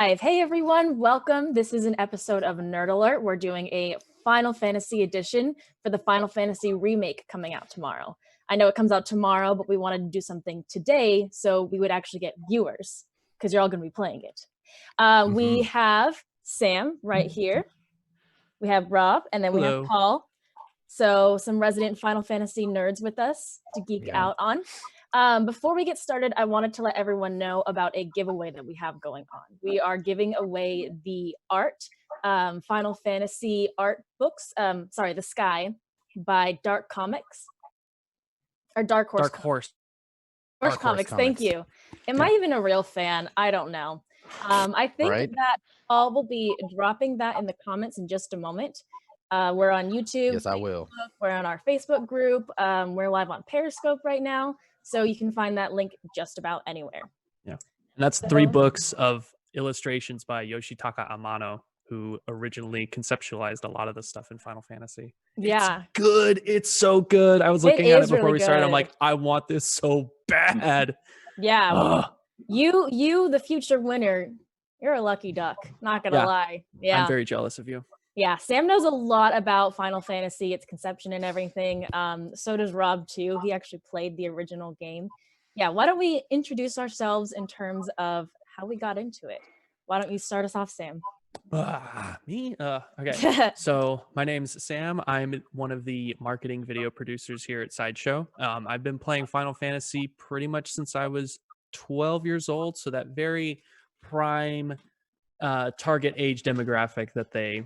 Live. Hey everyone, welcome. This is an episode of Nerd Alert. We're doing a Final Fantasy edition for the Final Fantasy Remake coming out tomorrow. I know it comes out tomorrow, but we wanted to do something today so we would actually get viewers because you're all going to be playing it. We have Sam right here. We have Rob, and then we have Paul. So some resident Final Fantasy nerds with us to geek out on. Before we get started, I wanted to let everyone know about a giveaway that we have going on. We are giving away the art, Final Fantasy art books, The Sky by Dark Comics, or Dark Horse Comics. Thank you. Am I even a real fan? I don't know. I think that Paul will be dropping that in the comments in just a moment. We're on YouTube. Yes, I will. We're on our Facebook group. We're live on Periscope right now. So you can find that link just about anywhere. Yeah. And that's 3 books of illustrations by Yoshitaka Amano, who originally conceptualized a lot of the stuff in Final Fantasy. Yeah. It's good. It's so good. I was looking at it before really we started. I'm like, I want this so bad. Yeah. You, the future winner, you're a lucky duck. Not going to lie. Yeah. I'm very jealous of you. Yeah, Sam knows a lot about Final Fantasy, its conception and everything. So does Rob too. He actually played the original game. Yeah, why don't we introduce ourselves in terms of how we got into it? Why don't you start us off, Sam? Me? Okay. So my name's Sam. I'm one of the marketing video producers here at Sideshow. I've been playing Final Fantasy pretty much since I was 12 years old. So that very prime target age demographic that they,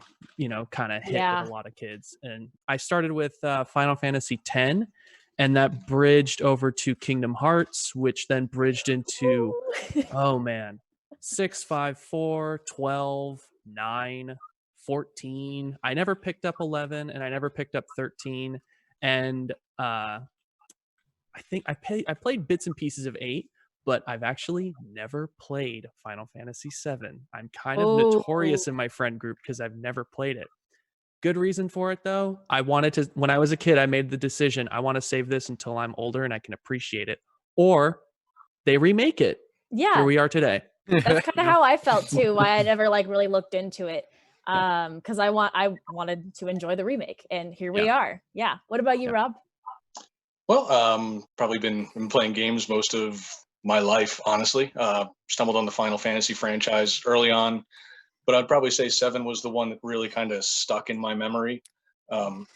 kind of hit with a lot of kids. And I started with Final Fantasy X, and that bridged over to Kingdom Hearts, which then bridged into, 6, 5, 4, 12, 9, 14. I never picked up 11, and I never picked up 13. And I think I played bits and pieces of 8. But I've actually never played Final Fantasy VII. I'm kind of notorious in my friend group because I've never played it. Good reason for it, though. I wanted to, when I was a kid, I made the decision, I want to save this until I'm older and I can appreciate it. Or they remake it. Yeah. Here we are today. That's kind of how I felt, too. Why I never really looked into it. Because I wanted to enjoy the remake. And here we are. Yeah. What about you, Rob? Well, probably been playing games most of my life, honestly. Stumbled on the Final Fantasy franchise early on, but I'd probably say 7 was the one that really kind of stuck in my memory.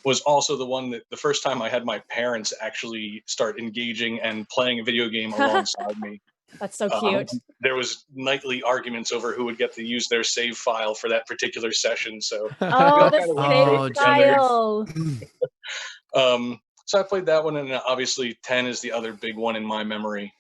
Was also the one that the first time I had my parents actually start engaging and playing a video game alongside me. That's so cute. There was nightly arguments over who would get to use their save file for that particular session. So the save file. So I played that one, and obviously 10 is the other big one in my memory.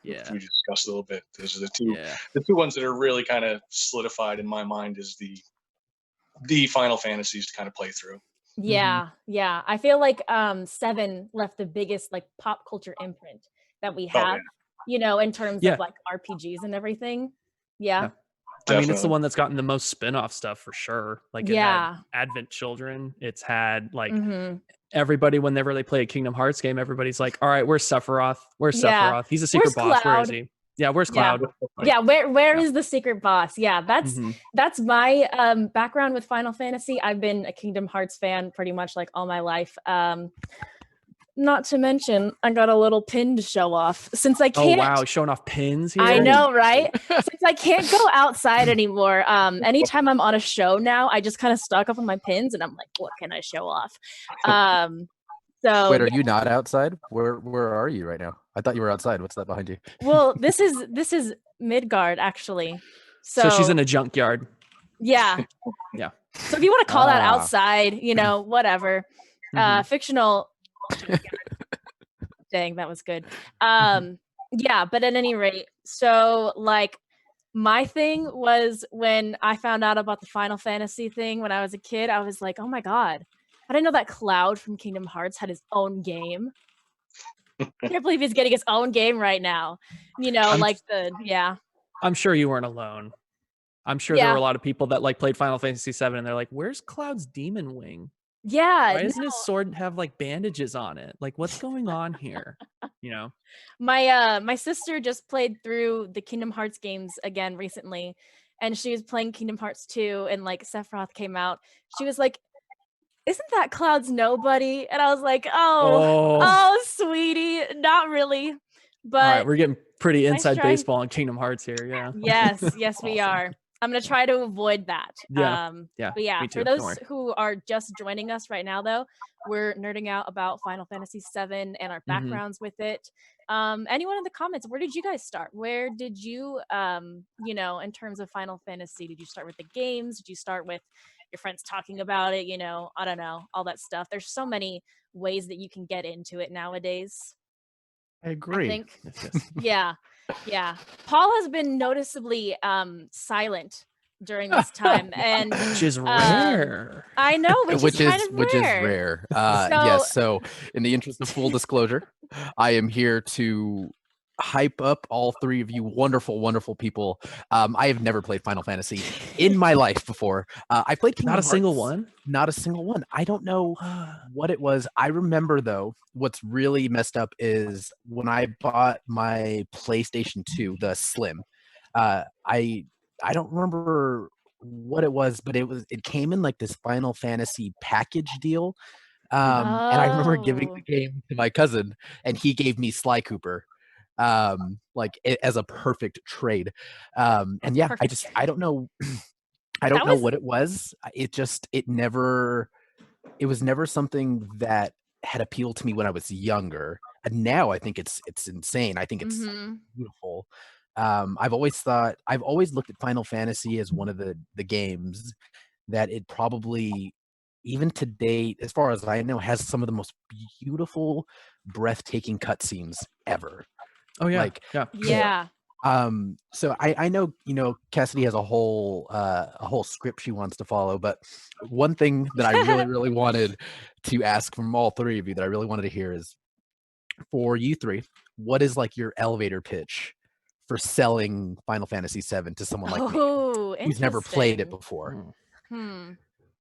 Which we discussed a little bit. Those are the two ones that are really kind of solidified in my mind as the Final Fantasies to kind of play through. Yeah, yeah. I feel like 7 left the biggest pop culture imprint that we have, in terms of RPGs and everything. Yeah. I mean, it's the one that's gotten the most spin-off stuff for sure. It had Advent Children. It's had everybody, whenever they play a Kingdom Hearts game, everybody's like, all right, where's Sephiroth? Where's Sephiroth? He's a secret boss. Cloud? Where is he? Yeah, where's Cloud? Where is the secret boss? Yeah, that's my background with Final Fantasy. I've been a Kingdom Hearts fan pretty much all my life. Not to mention, I got a little pin to show off since I can't. Oh wow, showing off pins here. I know, right? Since I can't go outside anymore. Anytime I'm on a show now, I just kind of stock up on my pins, and I'm like, what can I show off? So wait, are you not outside? Where are you right now? I thought you were outside. What's that behind you? Well, this is Midgard actually. So she's in a junkyard. Yeah. Yeah. So if you want to call that outside, whatever. Fictional. Dang, that was good. Yeah, but at any rate, so my thing was when I found out about the Final Fantasy thing when I was a kid, I was like, oh my god, I didn't know that Cloud from Kingdom Hearts had his own game. I can't believe he's getting his own game right now. I'm sure you weren't alone. I'm sure there were a lot of people that played Final Fantasy VII and they're like, where's Cloud's demon wing? Yeah. Why doesn't his sword have bandages on it? What's going on here? My sister just played through the Kingdom Hearts games again recently, and she was playing Kingdom Hearts 2, and like Sephiroth came out. She was like, "Isn't that Cloud's nobody?" And I was like, "Oh, sweetie, not really." All right, But we're getting pretty nice inside try. baseball on Kingdom Hearts here. Yeah. Yes, we Awesome. are. I'm gonna try to avoid that. Yeah. Yeah. But yeah, Me for too. Don't those worry. who are just joining us right now, though, we're nerding out about Final Fantasy VII and our backgrounds with it. Anyone in the comments, where did you guys start? Where did you, in terms of Final Fantasy, did you start with the games? Did you start with your friends talking about it? I don't know, all that stuff. There's so many ways that you can get into it nowadays. I I agree. think. Yes. Yeah. Paul has been noticeably silent during this time, and Which is rare. I know, which is kind of which is rare. rare. So Yes. So, in the interest of full disclosure, I am here to hype up all three of you wonderful, wonderful people. I have never played Final Fantasy in my life before. I played Kingdom Not a single Hearts. one. Not a single one. I don't know what it was. I remember though, what's really messed up is when I bought my PlayStation 2, the Slim. I don't remember what it was, but it came in like this Final Fantasy package deal. And I remember giving the game to my cousin, and he gave me Sly Cooper, as a perfect trade. And yeah, perfect. I don't know. I don't That know was what it was. It was never something that had appealed to me when I was younger. And now I think it's insane. I think it's mhm. beautiful. I've always looked at Final Fantasy as one of the games that it probably, even to date, as far as I know, has some of the most beautiful, breathtaking cutscenes ever. Oh yeah. Like, Yeah. Yeah. so I know, Cassidy has a whole script she wants to follow, but one thing that I really, really wanted to ask from all three of you that I really wanted to hear is, for you three, what is like your elevator pitch for selling Final Fantasy VII to someone like me Oh, who's never played it interesting. before? Hmm.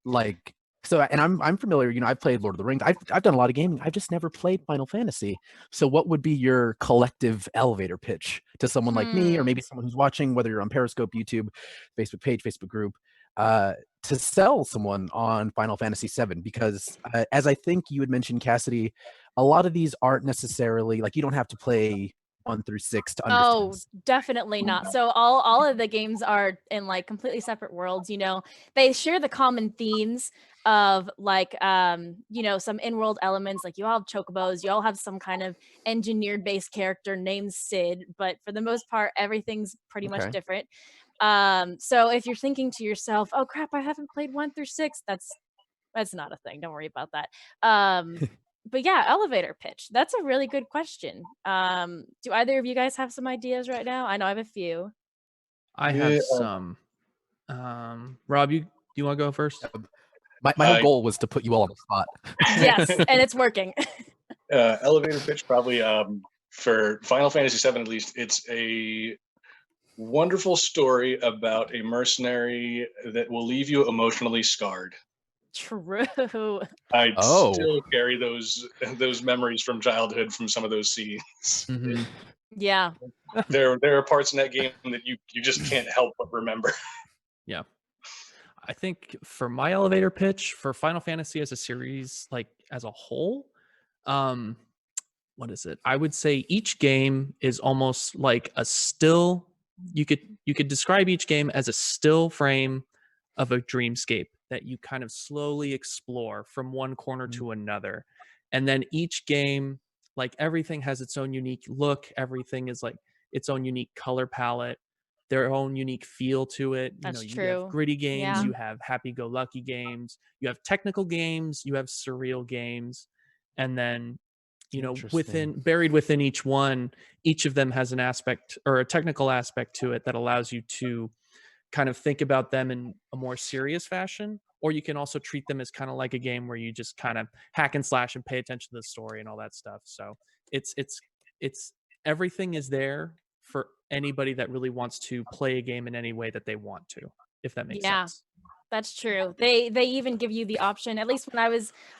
Like, so, and I'm familiar, I've played Lord of the Rings. I've done a lot of gaming. I've just never played Final Fantasy. So what would be your collective elevator pitch to someone like me, or Hmm. maybe someone who's watching, whether you're on Periscope, YouTube, Facebook page, Facebook group, to sell someone on Final Fantasy VII? Because as I think you had mentioned, Cassidy, a lot of these aren't necessarily like, you don't have to play 1 through 6 to understand. Oh, definitely not. So all of the games are in like completely separate worlds, They share the common themes of like some in-world elements, like you all have chocobos, you all have some kind of engineered based character named Sid, but for the most part everything's pretty much Okay. different. So if you're thinking to yourself, "Oh crap, I haven't played 1 through 6," that's not a thing. Don't worry about that. But yeah, elevator pitch. That's a really good question. Do either of you guys have some ideas right now? I know I have a few. I Yeah, have some. Rob, do you want to go first? My whole goal was to put you all on the spot. Yes, and it's working. elevator pitch probably for Final Fantasy VII, at least. It's a wonderful story about a mercenary that will leave you emotionally scarred. True. I Oh. still carry those memories from childhood from some of those scenes. Mhm. Yeah. There are parts in that game that you just can't help but remember. Yeah. I think for my elevator pitch for Final Fantasy as a series, like as a whole, what is it? I would say each game is almost like a still. You could describe each game as a still frame of a dreamscape that you kind of slowly explore from one corner to another. And then each game, like everything has its own unique look, everything is like its own unique color palette, their own unique feel to it. That's You true. have gritty games, Yeah. you have happy-go-lucky games, you have technical games, you have surreal games, and then buried within each one, each of them has an aspect or a technical aspect to it that allows you to kind of think about them in a more serious fashion, or you can also treat them as kind of like a game where you just kind of hack and slash and pay attention to the story and all that stuff. So it's everything is there for anybody that really wants to play a game in any way that they want to, if that makes Yeah. sense. That's true. They even give you the option, at least when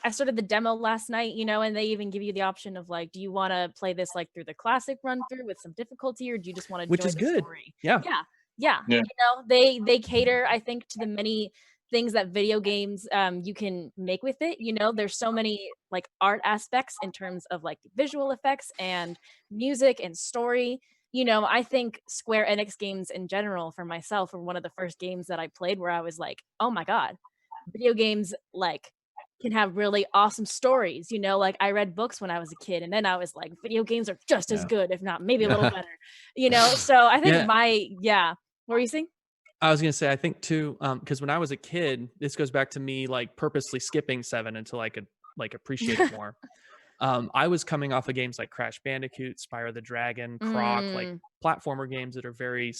I started the demo last night, and they even give you the option of like, do you want to play this like through the classic run through with some difficulty, or do you just want to Which enjoy is the good. story? Yeah. Yeah. Yeah. Yeah. You know, they cater, I think, to the many things that video games you can make with it. You know, there's so many like art aspects in terms of like visual effects and music and story. You know, I think Square Enix games in general for myself were one of the first games that I played where I was like, oh my God, video games like can have really awesome stories. You know, like I read books when I was a kid, and then I was like, video games are just as Yeah. good, if not maybe a little better. You know, so I think Yeah. what were you saying? I was gonna say, I think too, because when I was a kid, this goes back to me like purposely skipping 7 until I could like appreciate it more. I was coming off of games like Crash Bandicoot, Spyro the Dragon, Croc, like Mm, platformer games that are very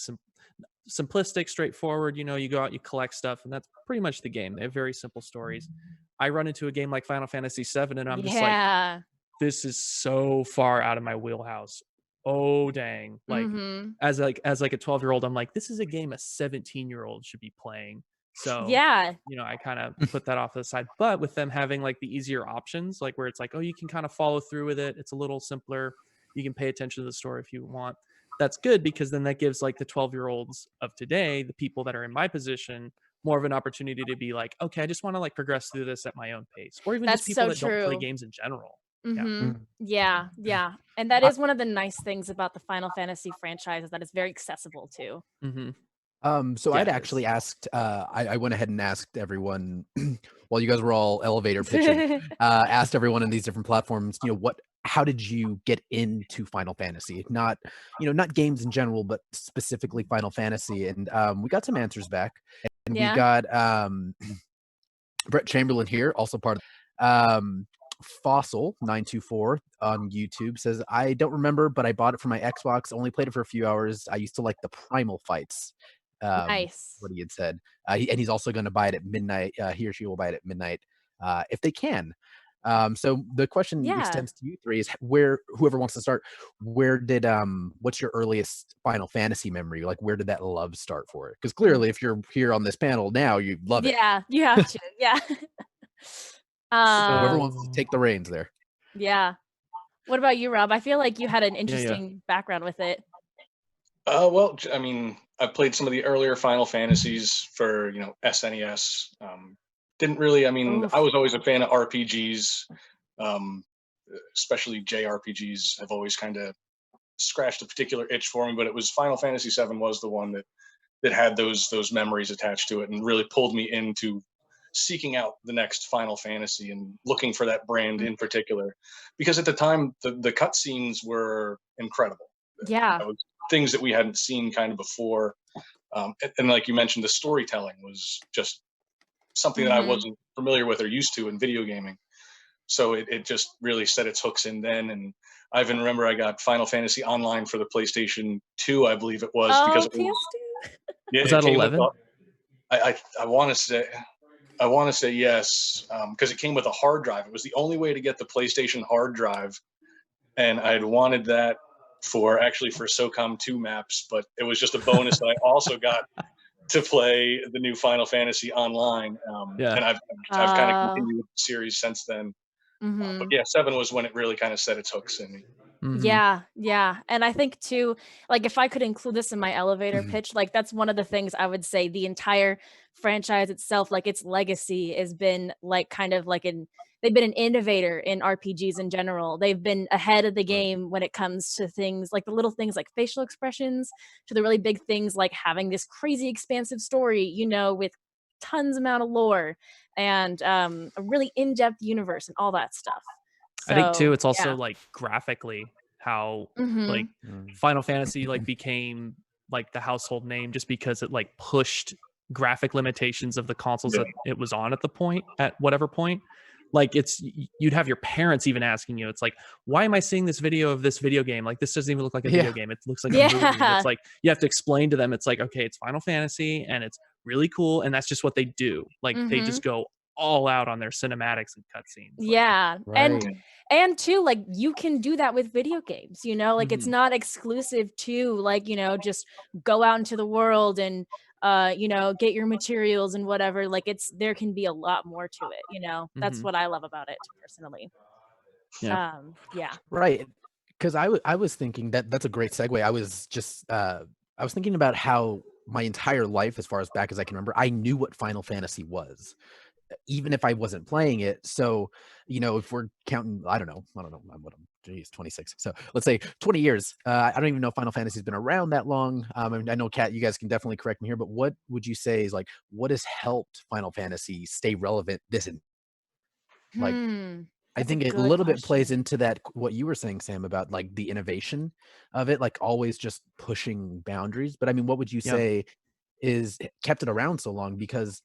simplistic, straightforward. You know, you go out, you collect stuff, and that's pretty much the game. They have very simple stories. I run into a game like Final Fantasy VII, and I'm just like, yeah. this is so far out of my wheelhouse. Oh dang! Like Mhm. as like a 12-year-old, I'm like, this is a game a 17-year-old should be playing. So Yeah. you know, I kind of put that off to the side. But with them having like the easier options, like where it's like, oh, you can kind of follow through with it. It's a little simpler. You can pay attention to the story if you want. That's good because then that gives like the 12-year-olds of today, the people that are in my position, more of an opportunity to be like, okay, I just want to like progress through this at my own pace, or even just That's people so that don't play true. games in general. Yeah. Mhm. Mm. Yeah, yeah. And that I, is one of the nice things about the Final Fantasy franchise is that it's very accessible too. Mm-hmm. so Yeah, I'd it actually is. asked, I went ahead and asked everyone while you guys were all elevator pitching, asked everyone in these different platforms, how did you get into Final Fantasy? Not, not games in general, but specifically Final Fantasy. And we got some answers back, and we Yeah. got Brett Chamberlain here, also part of Fossil924 on YouTube says, I don't remember, but I bought it for my Xbox, only played it for a few hours. I used to like the primal fights. Nice. What he had said. And he's also going to buy it at midnight. He or she will buy it at midnight if they can. So the question Yeah. extends to you three is whoever wants to start, what's your earliest Final Fantasy memory? Like, where did that love start for it? Because clearly if you're here on this panel now, you love it. Yeah, you have to. Yeah. So whoever Um, wants to take the reins there. yeah. What about you, Rob? I feel like you had an Yeah. interesting background with it. Well, I mean, I've played some of the earlier Final Fantasies for, SNES. Didn't really, I mean, Oof. I was always a fan of RPGs, um, especially JRPGs have always kind of scratched a particular itch for me, but it was Final Fantasy VII was the one that had those memories attached to it and really pulled me into seeking out the next Final Fantasy and looking for that brand in particular, because at the time the cutscenes were incredible. Yeah. That was things that we hadn't seen kind of before, and like you mentioned, the storytelling was just something that I Mhm. wasn't familiar with or used to in video gaming. So it just really set its hooks in then. And I even remember I got Final Fantasy Online for the PlayStation 2, I believe it was, because Oh, it was, PS2. yeah, Was it that came with 11? I want to say yes, because it came with a hard drive. It was the only way to get the PlayStation hard drive, and I'd wanted that for SOCOM 2 maps, but it was just a bonus that I also got to play the new Final Fantasy Online. Yeah. And I've kind of continued the series since then. But Mhm. yeah, 7 was when it really kind of set its hooks in me. Mhm. Yeah, yeah. And I think too, like if I could include this in my elevator pitch, like that's one of the things I would say the entire franchise itself, like its legacy has been like kind of like they've been an innovator in RPGs in general. They've been ahead of the game when it comes to things like the little things like facial expressions to the really big things like having this crazy expansive story, with tons amount of lore and a really in-depth universe and all that stuff. I think too, So, it's also yeah. like graphically how like Mhm. Final Fantasy like became like the household name just because it like pushed graphic limitations of the consoles Yeah. that it was on at whatever point. Like you'd have your parents even asking you, it's like, why am I seeing this video of this video game? Like this doesn't even look like a video game. It looks like a movie. And Yeah. it's like you have to explain to them, it's like, okay, it's Final Fantasy and it's really cool, and that's just what they do. Like they Mhm. just go all out on their cinematics and cutscenes. Like, Yeah. Right. And too, like you can do that with video games, like it's Mhm. not exclusive to like, just go out into the world and get your materials and whatever. Like there can be a lot more to it. That's Mhm. what I love about it personally. Yeah. Yeah. Right. Because I was thinking that's a great segue. I was thinking about how my entire life, as far as back as I can remember, I knew what Final Fantasy was, even if I wasn't playing it. So, if we're counting, I don't know, geez, 26. So let's say 20 years. I don't even know if Final Fantasy has been around that long. I know, Kat, you guys can definitely correct me here, but what would you say is like, what has helped Final Fantasy stay relevant like, I That's a think it a good little bit plays question. into that, what you were saying, Sam, about like the innovation of it, like always just pushing boundaries. But I mean, what would you Yeah. say is kept it around so long? Because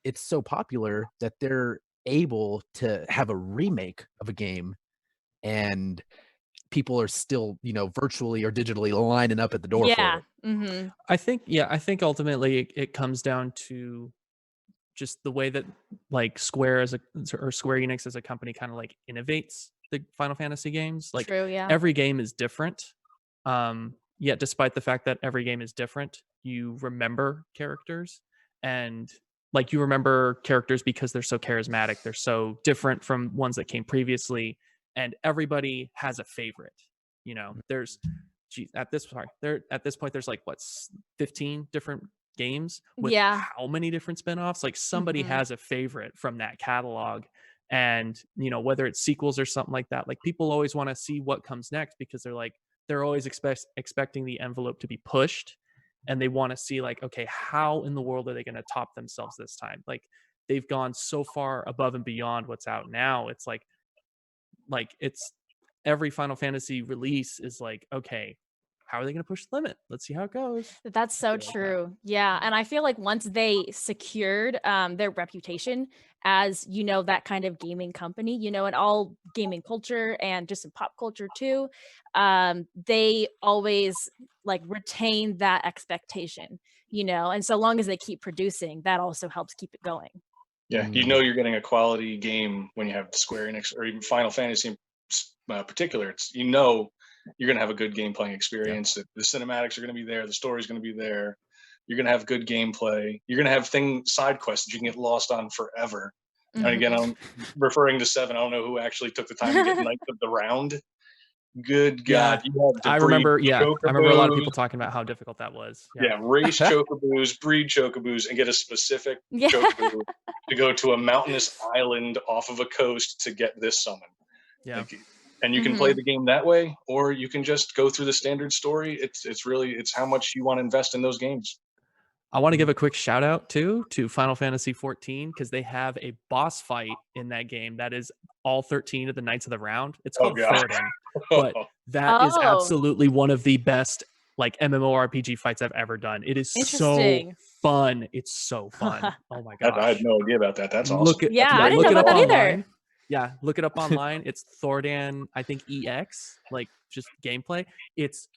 it's so popular that they're able to have a remake of a game, and people are still, virtually or digitally lining up at the door for Yeah. it. Mm-hmm. I think ultimately it comes down to just the way that like Square Enix as a company kind of like innovates the Final Fantasy games. Like True. Yeah. every game is different. Yet despite the fact that every game is different, you remember characters, and like you remember characters because they're so charismatic. They're so different from ones that came previously, and everybody has a favorite. There's at this point there's like 15 different games with Yeah. how many different spin-offs. Like somebody Mm-hmm. has a favorite from that catalog, and whether it's sequels or something like that, like people always want to see what comes next because they're always expecting the envelope to be pushed, and they want to see like, okay, how in the world are they going to top themselves this time? Like they've gone so far above and beyond what's out now. It's like it's every Final Fantasy release is like, okay, how are they going to push the limit? Let's see how it goes. That's so Like that. true. Yeah. And I feel like once they secured their reputation as, that kind of gaming company, in all gaming culture and just in pop culture too, they always like retain that expectation, and so long as they keep producing, that also helps keep it going. Yeah, you're getting a quality game when you have Square Enix or even Final Fantasy in particular. It's you're going to have a good game playing experience. The cinematics are going to be there. The story's going to be there. You're going to have good gameplay. You're going to have side quests that you can get lost on forever. And again, I'm referring to 7. I don't know who actually took the time to get Knights of the Round. Good God, you have to I remember a lot of people chocobos. talking about how difficult that was. Yeah, race chocobos, breed chocobos, and get a specific Yeah. chocobo to go to a mountainous island off of a coast to get this summon. Yeah. And you can play the game that way, or you can just go through the standard story. It's how much you want to invest in those games. I want to give a quick shout out to Final Fantasy 14 because they have a boss fight in that game that is all 13 of the Knights of the Round. It's called Thoradin, but that is absolutely one of the best like MMORPG fights I've ever done. It is so fun. It's so fun. Oh my gosh. I had no idea about that. That's awesome. I didn't know about that either. Yeah, look it up online. It's Thoradin, I think EX, like just gameplay. It's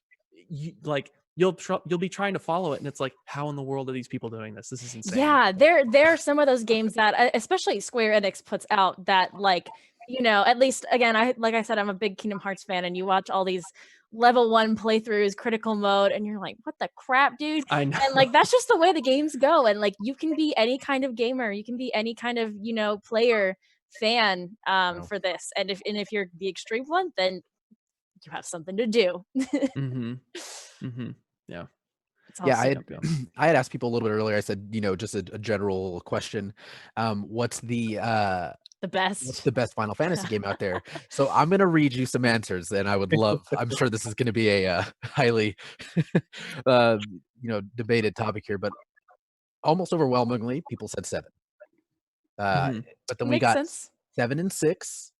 you'll be trying to follow it, and it's like, how in the world are these people doing this? This is insane. Yeah, there are some of those games that especially Square Enix puts out that like, at least again, like I said, I'm a big Kingdom Hearts fan, and you watch all these level 1 playthroughs, critical mode, and you're like, what the crap, dude? I know. And like that's just the way the games go. And like you can be any kind of gamer, you can be any kind of, player fan for this. And if you're the extreme one, then you have something to do. Yeah. Yeah, I had asked people a little bit earlier. I said, just a general question. What's the best? What's the best Final Fantasy game out there? So I'm gonna read you some answers, and I'm sure this is gonna be a highly, debated topic here, but almost overwhelmingly, people said 7. But then we got 7 and 6,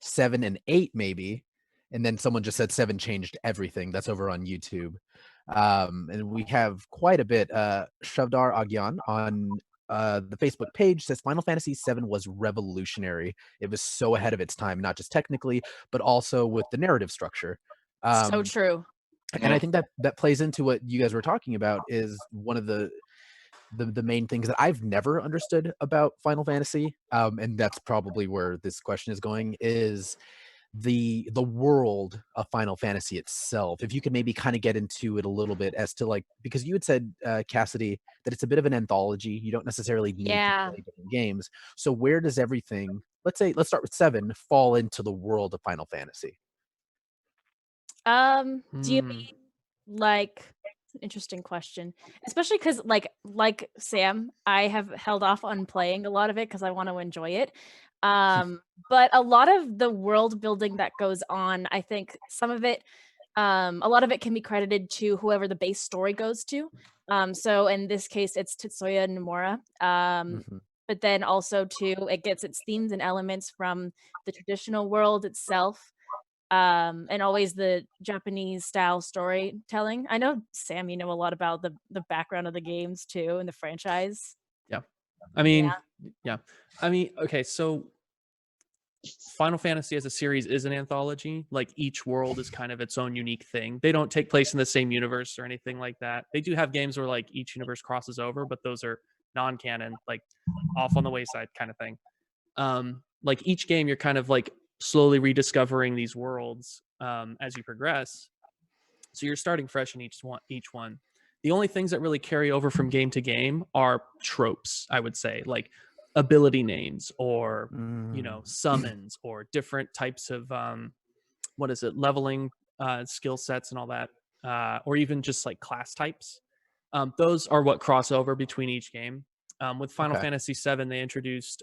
7 and 8, maybe, and then someone just said 7 changed everything. That's over on YouTube. And we have quite a bit. Shavdar Agyan on the Facebook page says Final Fantasy VII was revolutionary. It was so ahead of its time, not just technically, but also with the narrative structure. So true. And I think that plays into what you guys were talking about, is one of the main things that I've never understood about Final Fantasy, and that's probably where this question is going, is the world of Final Fantasy itself. If you could maybe kind of get into it a little bit as to like, because you had said, Cassidy, that it's a bit of an anthology. You don't necessarily need to play different games. So where does everything, let's start with 7, fall into the world of Final Fantasy? Do you mean like Interesting question, especially because like Sam, I have held off on playing a lot of it because I want to enjoy it. But a lot of the world building that goes on, I think some of it, a lot of it can be credited to whoever the base story goes to. So in this case, it's Tetsuya Nomura. Mhm. But then also too, it gets its themes and elements from the traditional world itself, and always the Japanese style storytelling. I know Sam, you know a lot about the background of the games too and the franchise. Yeah. I mean, yeah. I mean, okay, so Final Fantasy as a series is an anthology. Like each world is kind of its own unique thing. They don't take place in the same universe or anything like that. They do have games where like each universe crosses over, but those are non-canon, like off on the wayside kind of thing. Like each game, you're kind of like slowly rediscovering these worlds as you progress. So you're starting fresh in each one. The only things that really carry over from game to game are tropes, I would say, like ability names or summons or different types of leveling skill sets and all that, or even just like class types. Those are what cross over between each game. With Final Okay. Fantasy VII, they introduced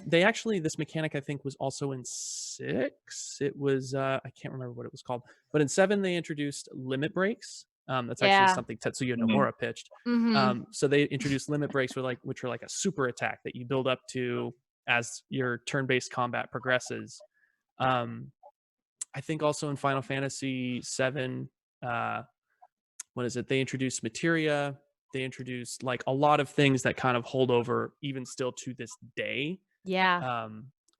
they actually, this mechanic I think was also in 6. It was I can't remember what it was called, but in 7 they introduced limit breaks. That's actually Yeah. something Tetsuya Mhm. Nomura pitched. Mm-hmm. So they introduced limit breaks which are like a super attack that you build up to as your turn-based combat progresses. I think also in Final Fantasy VII, what is it? They introduced materia. They introduced like a lot of things that kind of hold over even still to this day. Yeah.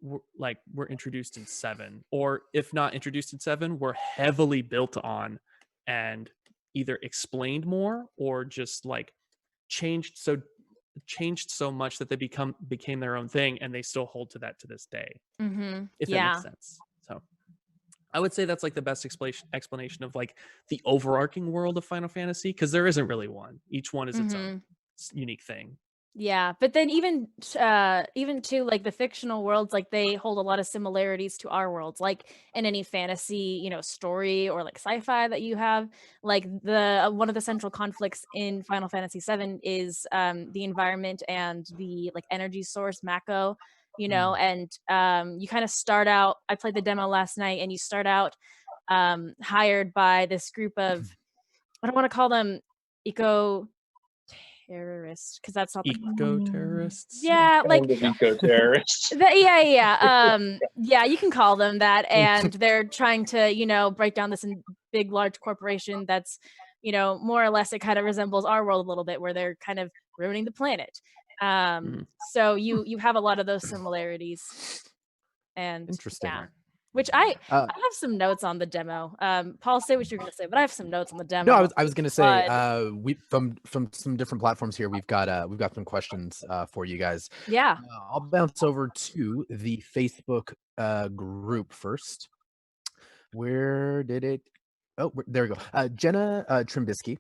Were introduced in 7, or if not introduced in 7, were heavily built on and either explained more or just like changed so much that they became their own thing, and they still hold to that to this day, Mm-hmm. if that Yeah. makes sense. So I would say that's like the best explanation of like the overarching world of Final Fantasy, because there isn't really one. Each one is its own unique thing. Yeah, but then even to like the fictional worlds, like they hold a lot of similarities to our worlds, like in any fantasy, story or like sci-fi that you have. Like the one of the central conflicts in Final Fantasy VII is the environment and the like energy source Mako, and you kind of start out. I played the demo last night, and you start out hired by this group of, I don't want to call them eco terrorists because that's not the Eco-terrorists? yeah, like Kind of eco-terrorists. yeah, you can call them that, and they're trying to break down this big large corporation that's more or less, it kind of resembles our world a little bit, where they're kind of ruining the planet. So you have a lot of those similarities, and Interesting. yeah, which I have some notes on the demo. Paul, say what you're gonna say, but I have some notes on the demo. No, I was gonna say But we from some different platforms here, we've got some questions for you guys. yeah, I'll bounce over to the Facebook group first. Where did it? Oh, there we go. Jenna Trimbisky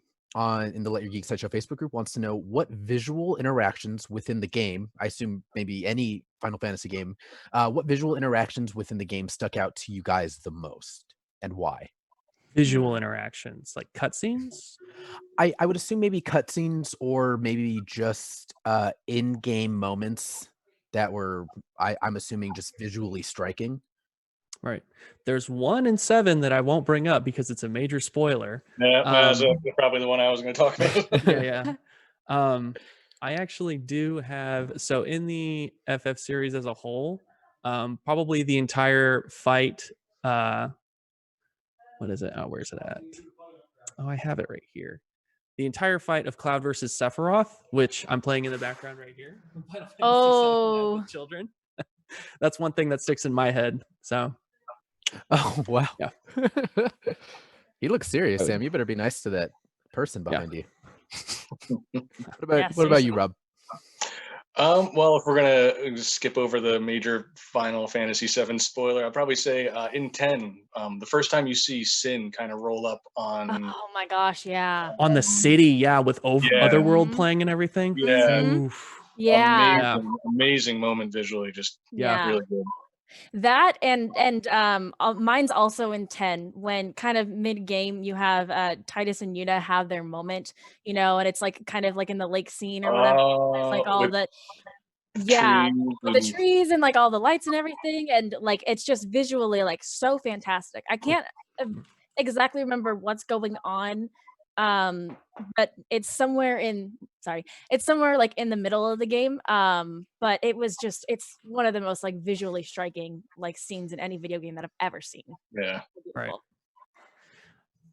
in the Let Your Geek Side Show Facebook group wants to know what visual interactions within the game, I assume maybe any Final Fantasy game, what visual interactions within the game stuck out to you guys the most, and why? Visual interactions, like cutscenes? I would assume maybe cutscenes, or maybe just in-game moments that were, I'm assuming, just visually striking. Right. There's one in 7 that I won't bring up because it's a major spoiler. Yeah, that's probably the one I was going to talk about. Yeah. I actually do have, so in the FF series as a whole, probably the entire fight. What is it? Oh, where's it at? Oh, I have it right here. The entire fight of Cloud versus Sephiroth, which I'm playing in the background right here. Oh. With children. That's one thing that sticks in my head. So. Oh wow! Yeah. He looks serious, Sam. You better be nice to that person behind you. What about you, Rob? Well, if we're gonna skip over the major Final Fantasy VII spoiler, I'd probably say in 10, the first time you see Sin kind of roll up on. Oh my gosh, yeah. On the city, yeah, with Otherworld playing and everything. Yeah. Yeah. Amazing moment visually, just Yeah. really good. That and mine's also in 10 when kind of mid game you have Titus and Yuna have their moment, and it's like kind of like in the lake scene or whatever. There's like all With the trees with the and trees and like all the lights and everything, and like it's just visually like so fantastic. I can't exactly remember what's going on, but it's somewhere like in the middle of the game. But it's one of the most like visually striking like scenes in any video game that I've ever seen. yeah. Right.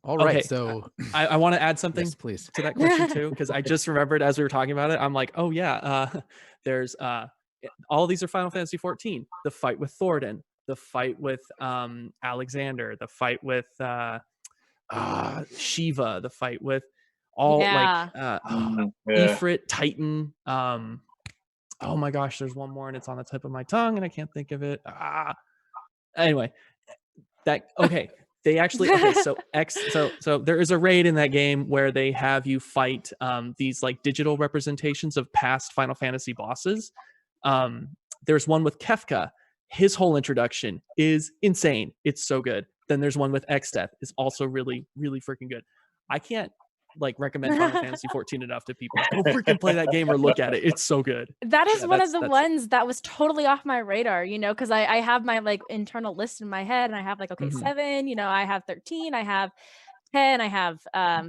All right, Okay, so I want to add something yes, please. to that question too, because I just remembered as we were talking about it. I'm like, oh yeah, there's all of these are Final Fantasy 14. The fight with Thornton, the fight with Alexander, the fight with Shiva, the fight with all Yeah. Ifrit, Titan. Oh my gosh, there's one more and it's on the tip of my tongue and I can't think of it. Anyway, they actually so there is a raid in that game where they have you fight these like digital representations of past Final Fantasy bosses. There's one with Kefka. His whole introduction is insane. It's so good. Then there's one with Xdeath. It's also really, really freaking good. I can't like recommend Final Fantasy 14 enough to people. Go freaking play that game or look at it. It's so good. That is one of the ones that was totally off my radar, because I have my like internal list in my head and I have like, okay, 7, I have 13, I have 10, I have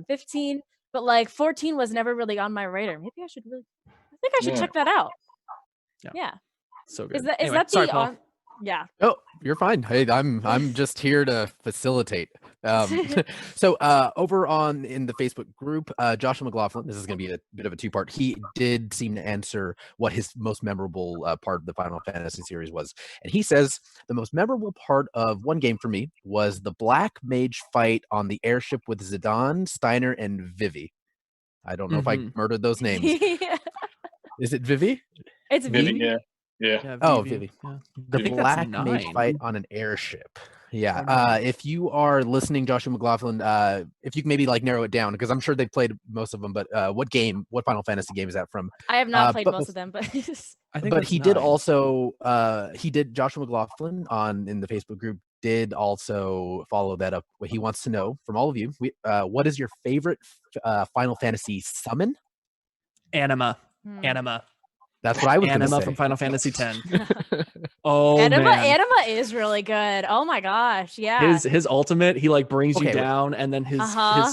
15, but like 14 was never really on my radar. Maybe I should check that out. Yeah. So good. Is that Anyway, the sorry, Paul. Yeah. Oh, you're fine. Hey, I'm just here to facilitate. So over in the Facebook group, Joshua McLaughlin, this is going to be a bit of a two-part. He did seem to answer what his most memorable part of the Final Fantasy series was. And he says, the most memorable part of one game for me was the Black Mage fight on the airship with Zidane, Steiner, and Vivi. I don't know if I murdered those names. Is it Vivi? It's Vivi, Vivi. Yeah. Oh, Vivi. Yeah. The think Black that's Mage 9. fight on an airship. Yeah. 9. If you are listening, Joshua McLaughlin, if you can maybe like narrow it down, because I'm sure they've played most of them, but what Final Fantasy game is that from? I have not played most of them, but I think but he 9. did also Joshua McLaughlin in the Facebook group did also follow that up. What he wants to know from all of you, what is your favorite Final Fantasy summon? Anima. That's what I was going to say. Anima from Final Fantasy X. Oh Anima, man, Anima is really good. Oh my gosh, yeah. His ultimate, he like brings you Okay, down, and then his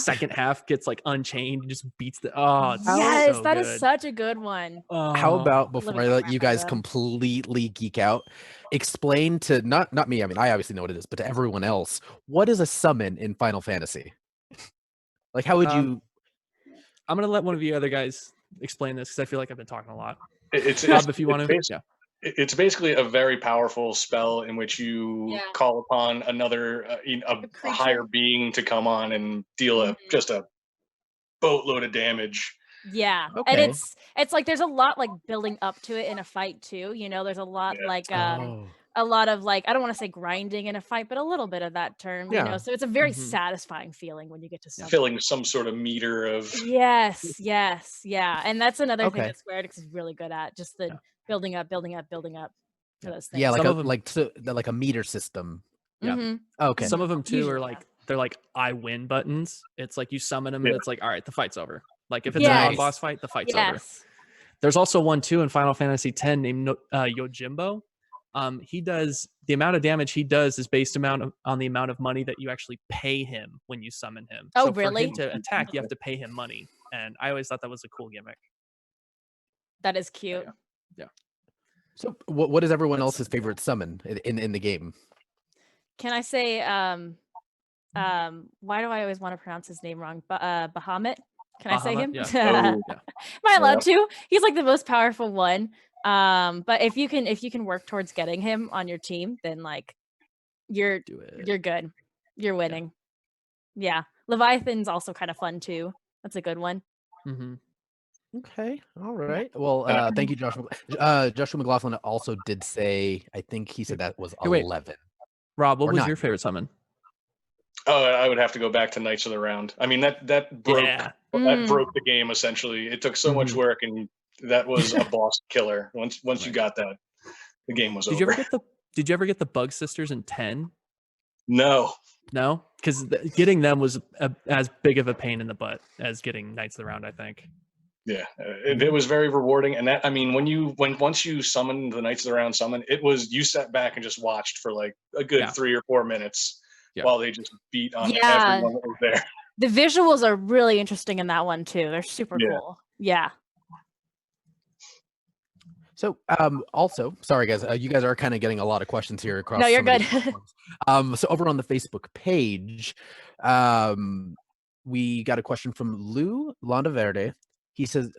second half gets like unchained and just beats the. Yes, so that good. is such a good one. How about before I let you guys completely geek out, explain to not me. I mean, I obviously know what it is, but to everyone else, what is a summon in Final Fantasy? Like, how would you? I'm gonna let one of you other guys explain this because I feel like I've been talking a lot. It's if you want to, it's basically a very powerful spell in which you call upon another a higher being to come on and deal just a boatload of damage. Yeah. Okay. And it's like there's a lot like building up to it in a fight too. There's a lot like a lot of like, I don't want to say grinding in a fight, but a little bit of that term, so it's a very satisfying feeling when you get to filling some sort of meter of yes, yeah. And that's another thing that Square Enix is really good at, just the building up to those things. Yeah, like some like a meter system. Yeah. Okay. Some of them too are like they're like I win buttons. It's like you summon them and it's like, all right, the fight's over. Like if it's a non-boss fight, the fight's over. There's also one too in Final Fantasy X named Yojimbo. He does the amount of damage he does is based on the amount of money that you actually pay him when you summon him. Oh, so really? For him to attack, you have to pay him money, and I always thought that was a cool gimmick. That is cute. Yeah. So, what is everyone else's favorite summon in the game? Can I say why do I always want to pronounce his name wrong? Bahamut? Can I say him? Yeah. Am I allowed to? He's like the most powerful one. But if you can work towards getting him on your team, then like you're good. You're winning. Yeah. Leviathan's also kind of fun too. That's a good one. Okay. All right. Well, thank you, Joshua. Joshua McLaughlin also did say, I think he said that was 11. Rob, what was your favorite summon? Oh, I would have to go back to Knights of the Round. I mean, that broke the game essentially. It took so much work, and that was a boss killer. Once you got that, the game was over. Did you ever get the Bug Sisters in 10? No. No, because getting them was as big of a pain in the butt as getting Knights of the Round, I think. Yeah, it was very rewarding, and that, I mean, once you summoned the Knights of the Round summon, it was, you sat back and just watched for like a good 3 or 4 minutes while they just beat on everyone that was there. The visuals are really interesting in that one too. They're super cool. Yeah. So, also, sorry guys, you guys are kind of getting a lot of questions here across. No, you're good. So over on the Facebook page, we got a question from Lou Landaverde. He says,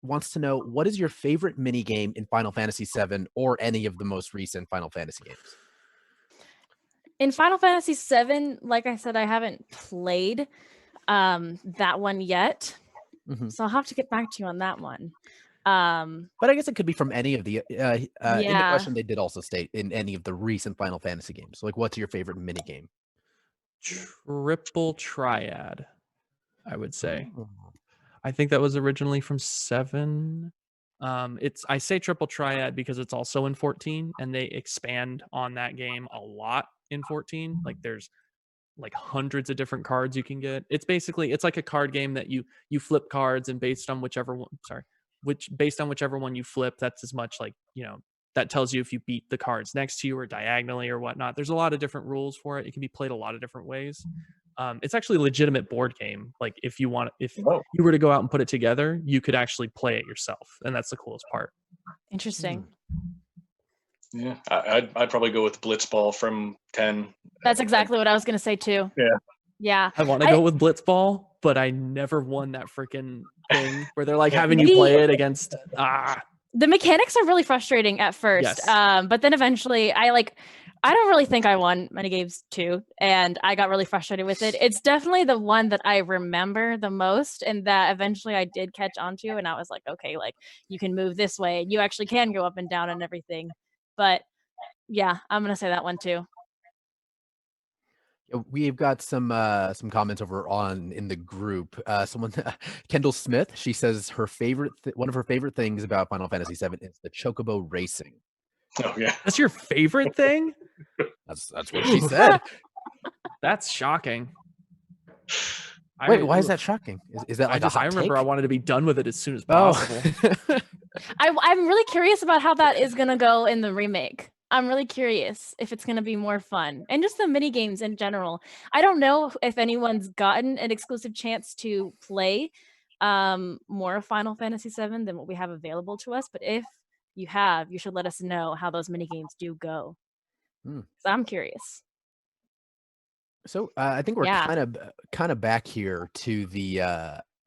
wants to know, what is your favorite mini game in Final Fantasy VII or any of the most recent Final Fantasy games? In Final Fantasy VII, like I said, I haven't played that one yet, so I'll have to get back to you on that one. But I guess it could be from any of the in the question they did also state in any of the recent Final Fantasy games. So like, what's your favorite mini game? Triple Triad, I would say. I think that was originally from 7. I say Triple Triad because it's also in 14, and they expand on that game a lot in 14. Like there's like hundreds of different cards you can get. It's like a card game that you flip cards, and based on whichever one you flip, that's as much, like, you know, that tells you if you beat the cards next to you or diagonally or whatnot. There's a lot of different rules for it. It can be played a lot of different ways. It's actually a legitimate board game. Like if you were to go out and put it together, you could actually play it yourself, and that's the coolest part. Interesting. Yeah, I'd probably go with Blitzball from 10. That's exactly what I was going to say too. Yeah. I want to go with Blitzball, but I never won that freaking thing where they're like having you play it against. The mechanics are really frustrating at first, but then eventually I don't really think I won many games too, and I got really frustrated with it. It's definitely the one that I remember the most, and that eventually I did catch on to, and I was like, okay, like you can move this way, and you actually can go up and down and everything. But yeah, I'm gonna say that one too. We've got some comments over in the group. Someone, Kendall Smith, she says her one of her favorite things about Final Fantasy VII is the chocobo racing. Oh yeah, that's your favorite thing? That's what she said. That's shocking. Wait, why is that shocking? Is that like I remember I wanted to be done with it as soon as possible. I'm really curious about how that is gonna go in the remake. I'm really curious if it's gonna be more fun, and just the mini games in general. I don't know if anyone's gotten an exclusive chance to play more of Final Fantasy VII than what we have available to us, but if you have, you should let us know how those mini games do go. So I'm curious. So I think we're kind of back here to the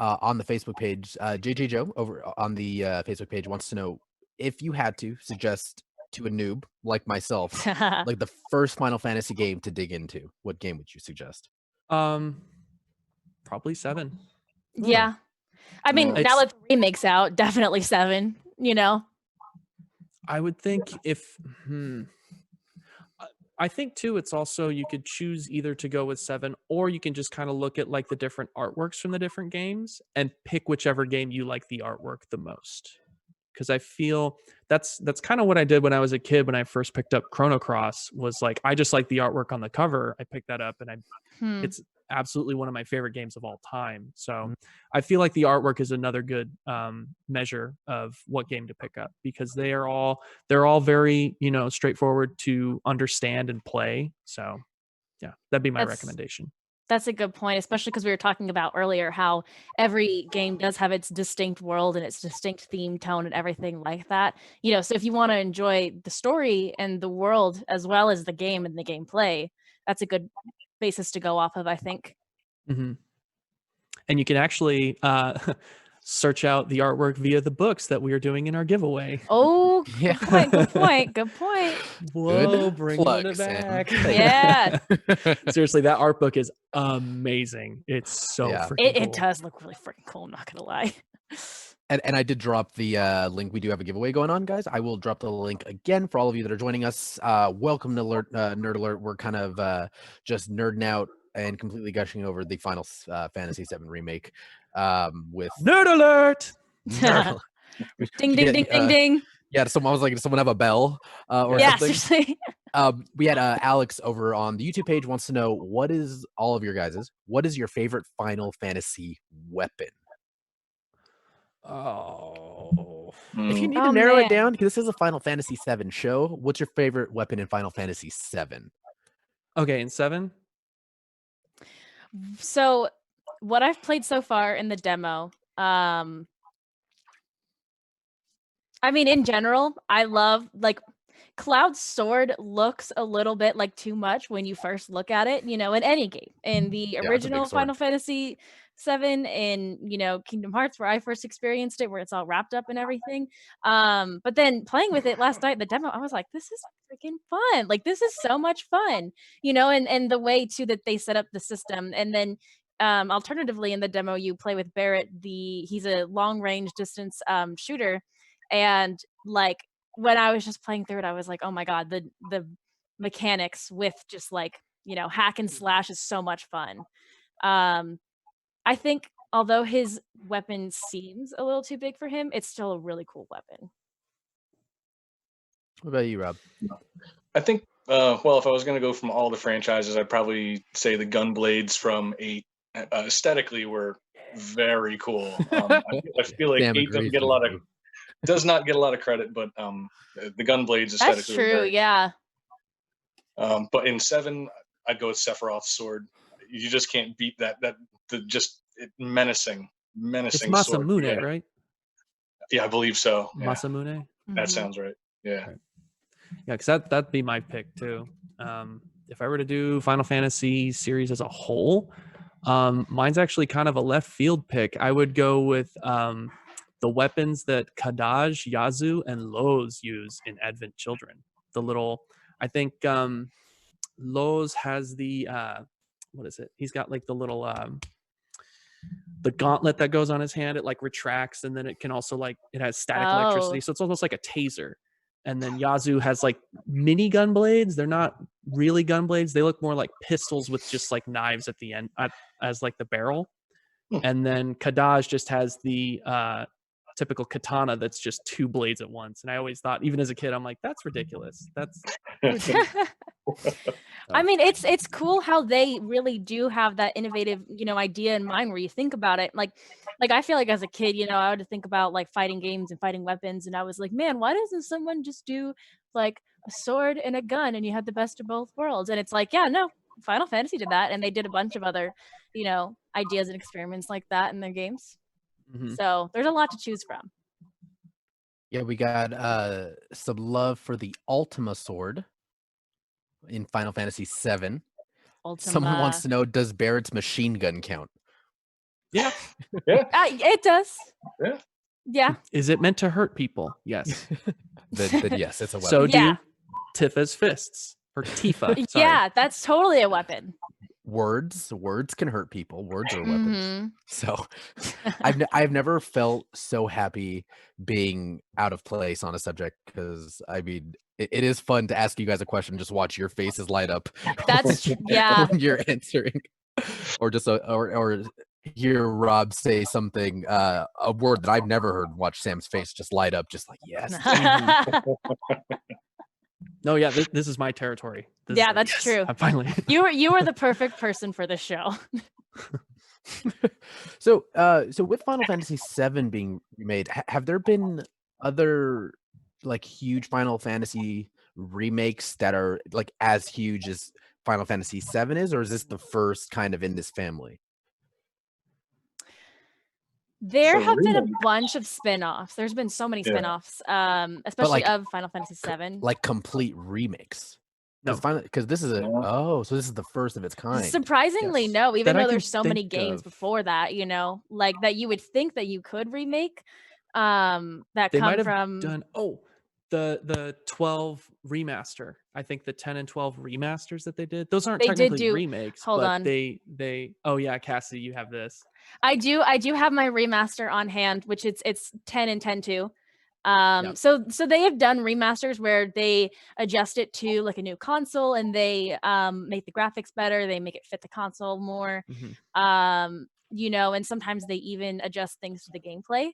on the Facebook page. JJ Joe over on the Facebook page wants to know, if you had to suggest to a noob like myself, like the first Final Fantasy game to dig into, what game would you suggest? Probably 7. Yeah, I mean, now that the remake's out, definitely 7. You know, I would think I think too, it's also, you could choose either to go with 7, or you can just kind of look at like the different artworks from the different games and pick whichever game you like the artwork the most. Because I feel that's kind of what I did when I was a kid. When I first picked up Chrono Cross, was like, I just like the artwork on the cover. I picked that up, and it's absolutely one of my favorite games of all time. So I feel like the artwork is another good measure of what game to pick up, because they're all very, you know, straightforward to understand and play. So yeah, that'd be my recommendation. That's a good point, especially because we were talking about earlier how every game does have its distinct world and its distinct theme, tone, and everything like that. You know, so if you want to enjoy the story and the world as well as the game and the gameplay, that's a good basis to go off of, I think. And you can actually search out the artwork via the books that we are doing in our giveaway. Oh, good point, good point, good point. Whoa, bringing it back. Yeah. Seriously, that art book is amazing. It's so freaking cool. It does look really freaking cool, I'm not gonna lie. And I did drop the link. We do have a giveaway going on, guys. I will drop the link again for all of you that are joining us. Welcome to Nerd Alert. We're kind of just nerding out and completely gushing over the Final Fantasy VII Remake with Nerd Alert! Ding, ding, ding, ding, ding. Yeah, someone was like, does someone have a bell or Yeah, something? seriously. We had Alex over on the YouTube page wants to know what is your favorite Final Fantasy weapon? Oh. If you Mm. need to Oh, narrow it man. down, because this is a Final Fantasy VII show, what's your favorite weapon in Final Fantasy VII? Okay, in 7? So what I've played so far in the demo, I mean, in general, I love like Cloud's sword looks a little bit like too much when you first look at it, in any game. In the Yeah, it's a big original sword. Final Fantasy 7 in, Kingdom Hearts where I first experienced it, where it's all wrapped up and everything. But then playing with it last night in the demo, I was like, this is freaking fun. Like this is so much fun, and the way too that they set up the system. And then alternatively in the demo you play with Barrett, he's a long range distance shooter, and like when I was just playing through it, I was like, oh my god, the mechanics with just like hack and slash is so much fun. I think although his weapon seems a little too big for him, it's still a really cool weapon. What about you, Rob? I think, well, if I was going to go from all the franchises, I'd probably say the gun blades from 8 aesthetically were very cool. I feel like Sam 8 doesn't agrees get a with lot of you. does not get a lot of credit, but the gun blades That's aesthetically were true, very yeah. but in 7, I'd go with Sephiroth's sword. You just can't beat that. Menacing It's sword. Masamune, right? Yeah, I believe so. Yeah, Masamune. that Mhm. sounds right. Yeah. Right. Yeah, because that'd be my pick too. If I were to do Final Fantasy series as a whole, mine's actually kind of a left field pick. I would go with the weapons that Kadaj, Yazu, and Loz use in Advent Children. I think Loz has the what is it? He's got like the little the gauntlet that goes on his hand. It like retracts, and then it can also it has static electricity, Oh. so it's almost like a taser. And then Yazu has like mini gun blades. They're not really gun blades. They look more like pistols with just like knives at the end as like the barrel. Hmm. And then Kadaj just has the typical katana that's just 2 blades at once. And I always thought, even as a kid, I'm like, that's ridiculous. That's I mean, it's cool how they really do have that innovative, idea in mind where you think about it. Like I feel like as a kid, I would think about like fighting games and fighting weapons, and I was like, man, why doesn't someone just do like a sword and a gun and you had the best of both worlds? And it's like, yeah, no, Final Fantasy did that, and they did a bunch of other, ideas and experiments like that in their games. Mhm. So there's a lot to choose from. Yeah, we got some love for the Ultima sword in Final Fantasy VII. Someone wants Ultima. to know, does Barrett's machine gun count? Yeah. It does. Yeah. Yeah. Is it meant to hurt people? Yes. Then yes, it's a weapon. So Yeah. do Tifa's fists or Tifa. Sorry. Yeah, that's totally a weapon. Words can hurt people. Words are weapons. Mhm. So I've never felt so happy being out of place on a subject, because I mean it is fun to ask you guys a question, just watch your faces light up. That's when, yeah. when you're answering, or just or hear Rob say something, a word that I've never heard. Watch Sam's face just light up, just like yes. No, yeah, this is my territory. Yeah, that's true. I'm finally. You were the perfect person for the show. So with Final Fantasy VII being remade, have there been other like huge Final Fantasy remakes that are like as huge as Final Fantasy VII is, or is this the first kind of in this family? There For have been a remake. bunch of spin-offs. There's been so many Yeah. spin-offs, especially like, of Final Fantasy VII. Like complete remakes? No. Because this is No. so this is the first of its kind. Surprisingly, Yes. no. Even That I though can there's so many think games of. before that, like that you would think that you could remake, that They come might have from. done the 12 remaster. I think the 10 and 12 remasters that they did. Those aren't They did technically do- remakes, hold but on. they oh yeah, Cassie, you have this. I do have my remaster on hand, which it's 10 and 10 too. Yep. So they have done remasters where they adjust it to like a new console, and they make the graphics better, they make it fit the console more. Mhm. And sometimes they even adjust things to the gameplay.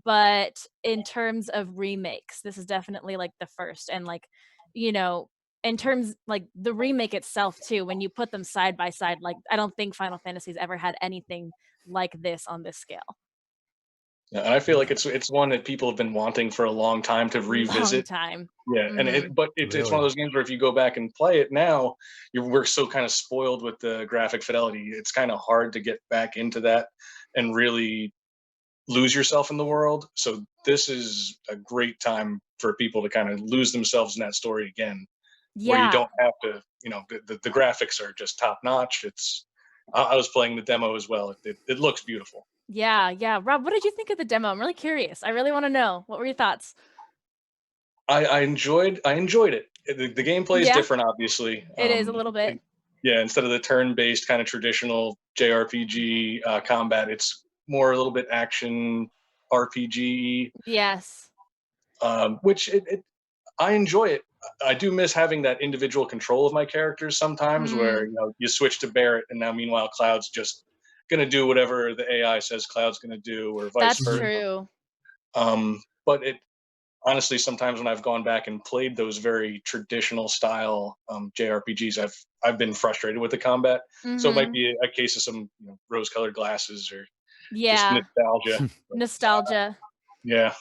but in terms of remakes, this is definitely like the first. And like, you know, in terms like the remake itself too, when you put them side by side, like I don't think Final Fantasy's ever had anything like this on this scale. Yeah, and I feel like it's one that people have been wanting for a long time to Long revisit. time. Yeah, and it's one of those games where if you go back and play it now, we're so kind of spoiled with the graphic fidelity. It's kind of hard to get back into that and really lose yourself in the world. So this is a great time for people to kind of lose themselves in that story again, where you Yeah. don't have to, the graphics are just top notch. I was playing the demo as well. It looks beautiful. Yeah. Rob, what did you think of the demo? I'm really curious. I really want to know. What were your thoughts? I enjoyed it. The gameplay is different, obviously. It is a little bit. Yeah, instead of the turn-based kind of traditional JRPG combat, it's more a little bit action RPG, Yes. which I enjoy it. I do miss having that individual control of my characters sometimes, where you switch to Barrett, and now meanwhile Cloud's just gonna do whatever the AI says Cloud's gonna do, or vice That's versa. true. But it honestly, sometimes when I've gone back and played those very traditional style JRPGs, I've been frustrated with the combat. So it might be a case of some rose-colored glasses or just nostalgia. Nostalgia. Yeah.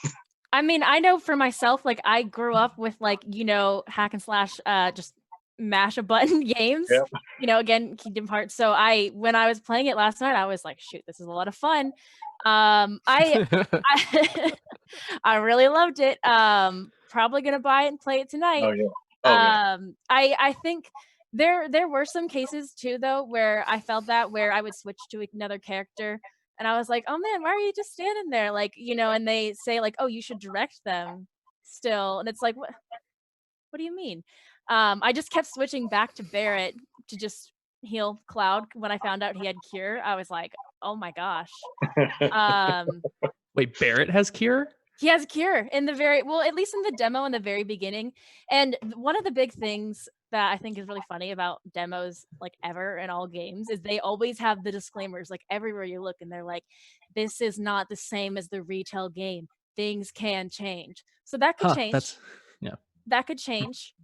I mean, I know for myself, like I grew up with like, hack and slash, just mash a button games, Yep. Again, Kingdom Hearts. So when I was playing it last night, I was like, shoot, this is a lot of fun. I I really loved it. Probably gonna buy it and play it tonight. Oh yeah. I think there were some cases too though where I felt that where I would switch to another character and I was like, oh man, why are you just standing there? Like, and they say like, oh, you should direct them still. And it's like, what do you mean? I just kept switching back to Barrett to just heal Cloud. When I found out he had cure, I was like, oh my gosh. Wait, Barrett has cure? He has cure in the at least in the demo in the very beginning. And one of the big things that I think is really funny about demos, like ever in all games, is they always have the disclaimers, like everywhere you look, and they're like, this is not the same as the retail game. Things can change. So that could change. That could change.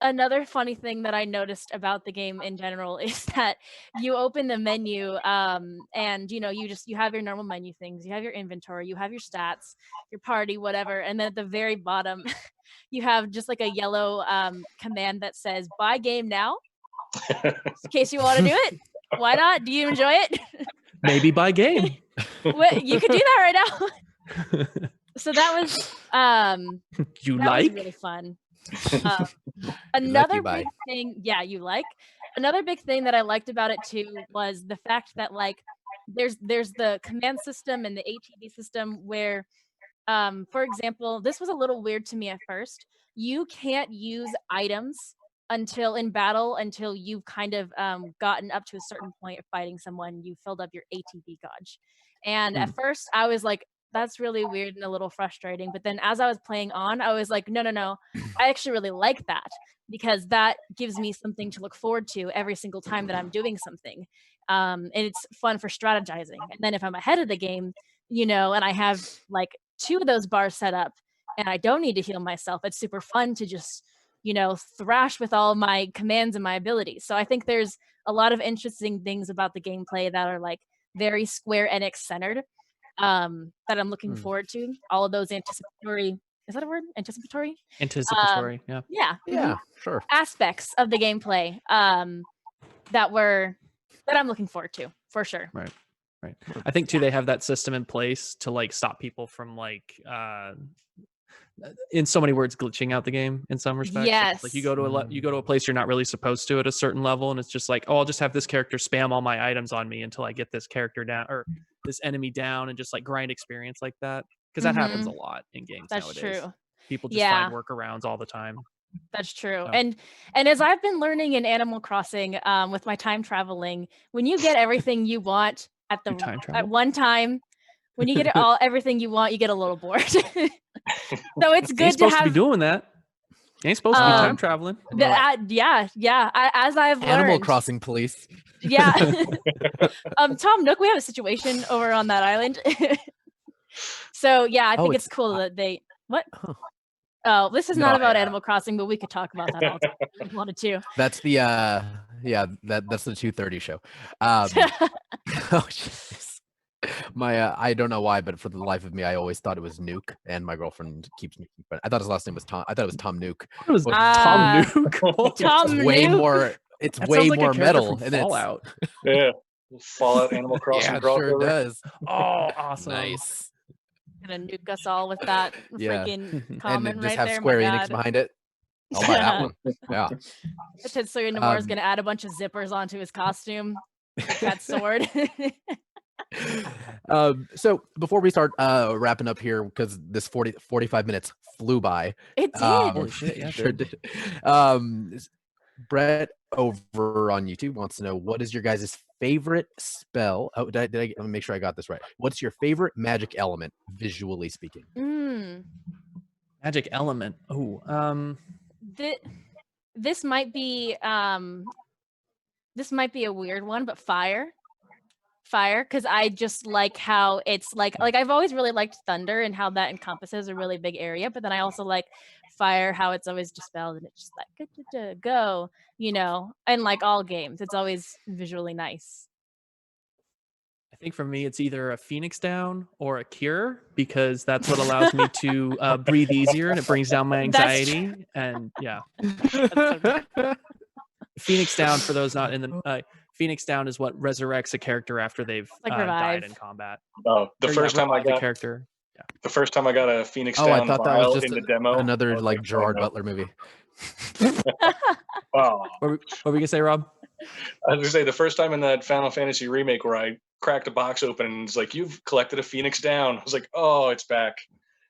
Another funny thing that I noticed about the game in general is that you open the menu and you have your normal menu things, you have your inventory, you have your stats, your party, whatever, and then at the very bottom you have just like a yellow command that says buy game now, in case you want to do it. Why not? Do you enjoy it? Maybe buy game. You could do that right now. So that was was really fun. Another big thing, another big thing that I liked about it too was the fact that like there's the command system and the ATB system where for example, this was a little weird to me at first. You can't use items until you've kind of gotten up to a certain point of fighting someone, you filled up your ATB gauge. And at first I was like, that's really weird and a little frustrating. But then as I was playing on, I was like, no, I actually really like that because that gives me something to look forward to every single time that I'm doing something. And it's fun for strategizing. And then if I'm ahead of the game, and I have like 2 of those bars set up and I don't need to heal myself, it's super fun to just, thrash with all my commands and my abilities. So I think there's a lot of interesting things about the gameplay that are like very Square Enix centered. That I'm looking forward to. All of those anticipatory, is that a word? Anticipatory? Anticipatory, yeah. Sure. Aspects of the gameplay that I'm looking forward to, for sure. Right. I think too they have that system in place to like stop people from like in so many words glitching out the game in some respects. Yes. Like you go to a place you're not really supposed to at a certain level and it's just like, oh, I'll just have this character spam all my items on me until I get this character down or this enemy down and just like grind experience like that, because that happens a lot in games nowadays. That's true. People just find workarounds all the time. That's true. And as I've been learning in Animal Crossing with my time traveling, when you get everything you want at one time, when you get everything you want, you get a little bored. So it's good supposed to be doing that. You ain't supposed to be time traveling. As I've learned. Animal Crossing police. Yeah. Tom Nook, we have a situation over on that island. So yeah, I Oh, think it's it's- cool that they what? Huh. Oh, this is No, not about I- Animal Crossing, but we could talk about that all day if we wanted to. That's the that's the 2:30 show. Oh jeez. My I don't know why, but for the life of me, I always thought it was Nuke, and my girlfriend keeps me. But I thought his last name was Tom. I thought it was Tom Nuke. It was Which- Tom Nook. Tom it's way Nook? more. It's That way sounds like more a character metal, from and it's Fallout. Yeah. Fallout Animal Crossing yeah, it crossover. sure does. Oh, awesome. Nice. Gonna nuke us all with that Yeah. freaking And comment then just right have there. Square My Enix God. behind it. I'll buy that one. Yeah. Tetsuya Nomura's Um, gonna add a bunch of zippers onto his costume. With that sword. So before we start wrapping up here, because this 45 minutes flew by. It did. Holy shit, yeah, sure dude. did. Brett over on YouTube wants to know, what is your guys' favorite spell? Oh, let me make sure I got this right. What's your favorite magic element, visually speaking? Magic element. Oh, This might be a weird one, but fire, because I just like how it's like I've always really liked thunder and how that encompasses a really big area, but then I also like fire, how it's always dispelled and it's just like go, and like all games, it's always visually nice. I think for me, it's either a Phoenix Down or a Cure, because that's what allows me to breathe easier and it brings down my That's anxiety. And yeah, so Phoenix Down, for those not in the Phoenix Down is what resurrects a character after they've Like died revive. in combat. Oh, the Or, first yeah, time I revive a got character. the first time I got a Phoenix Oh, I Down thought that vial was just in the demo. another I was like oh, Gerard no. Butler movie. Oh, What were we gonna say, Rob? I was gonna say the first time in that Final Fantasy remake where I cracked a box open and it's like, you've collected a Phoenix Down. I was like, oh, it's back.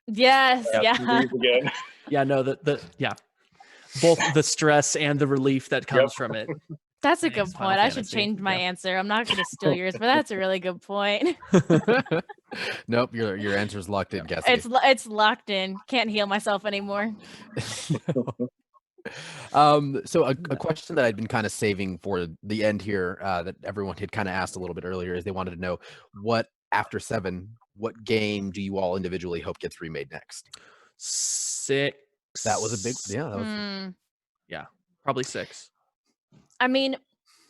Yes, Yep. yeah. Breathe again. Yeah, no, both the stress and the relief that comes from it. That's a Thanks, good Final point. I should Fantasy. change my Yeah. answer. I'm not going to steal yours, but that's a really good point. Nope, your answer's locked in, Cassie. It's locked in. Can't heal myself anymore. So a question that I'd been kind of saving for the end here, that everyone had kind of asked a little bit earlier, is they wanted to know, what after 7, what game do you all individually hope gets remade next? 6. That was a big, yeah, that was Probably 6. I mean,